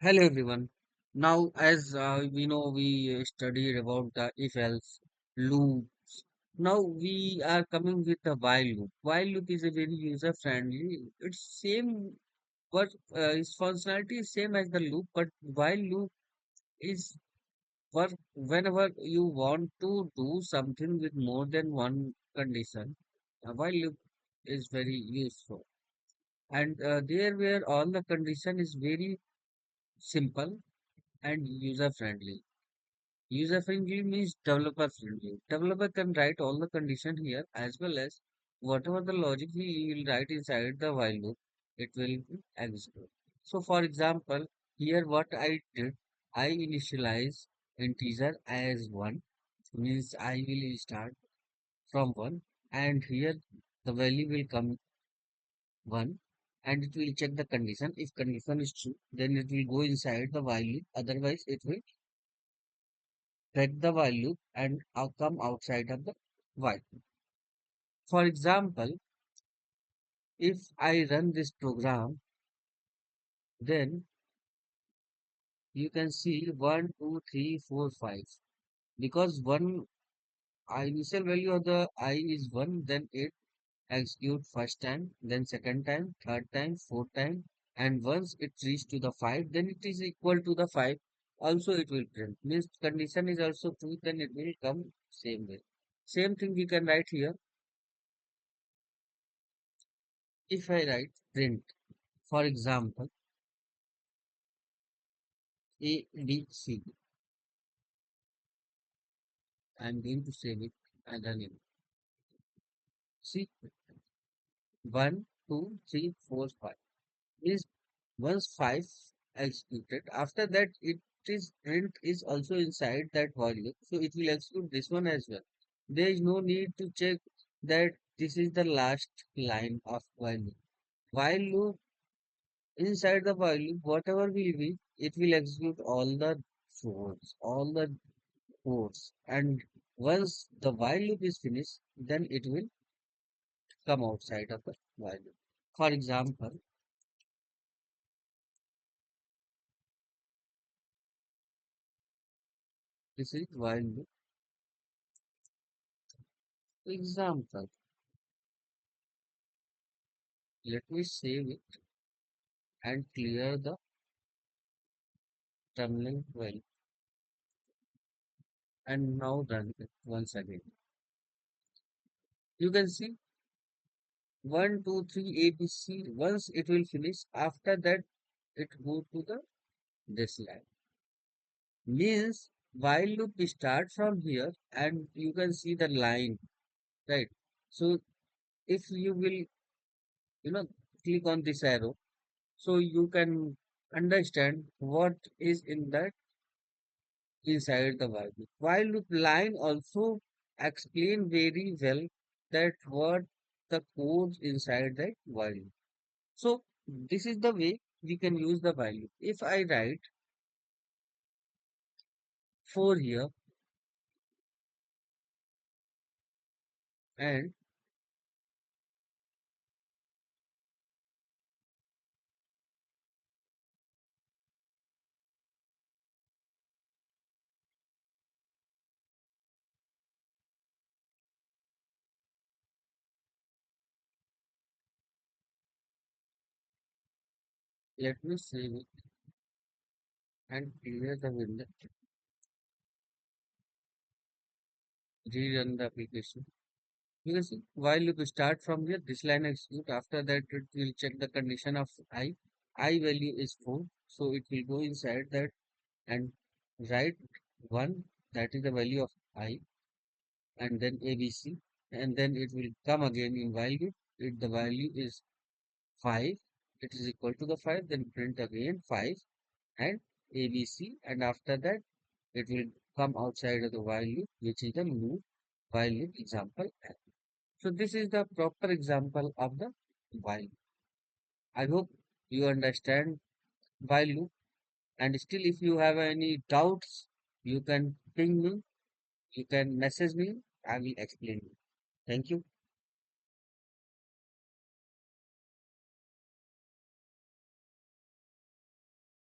Hello everyone. Now, as we know, we studied about the if else loops. Now we are coming with the while loop. While loop is a very user friendly. It's same, but its functionality is same as the loop. But while loop is for whenever you want to do something with more than one condition. A while loop is very useful, and there where all the condition is very simple and user friendly. User friendly means developer friendly. Developer can write all the condition here as well as whatever the logic he will write inside the while loop, it will be execute. So for example, here what I did, I initialize integer as 1, means I will start from 1 and here the value will come 1 and it will check the condition. If condition is true, then it will go inside the while loop. Otherwise, it will break the while loop and come outside of the while. For example, if I run this program, then you can see 1, 2, 3, 4, 5. Because one initial value of the I is 1, then it execute first time, then second time, third time, fourth time, and once it reaches to the 5, then it is equal to the 5. Also, it will print. Means condition is also true, then it will come same way. Same thing we can write here. If I write print, for example, A, B, C. I'm going to save it and run it. See, 1, 2, 3, 4, 5. Is once 5 executed, after that it is print is also inside that while loop. So it will execute this one as well. There is no need to check that this is the last line of while loop. While loop inside the while loop, whatever will be, it will execute all the codes. And once the while loop is finished, then it will come outside of the while loop. For example, this is while loop. Example, let me save it and clear the terminal well and now run it once again. You can see 1, 2, 3, ABC. Once it will finish, after that it go to the this line. Means while loop start from here and you can see the line, right? So if you will, click on this arrow, so you can understand what is in that inside the while loop. While loop line also explain very well that what the code inside that while loop. So this is the way we can use the while loop. If I write 4 here and let me save it and clear the window, rerun the application. You can see while loop start from here, this line execute. After that, it will check the condition of I. I value is 4, so it will go inside that and write 1, that is the value of I, and then ABC, and then it will come again in value. If the value is 5, it is equal to the 5, then print again 5 and ABC, and after that it will come outside of the while loop, which is the loop while loop example. So this is the proper example of the while. I hope you understand while loop, and still if you have any doubts, you can ping me, you can message me, I will explain you. Thank you.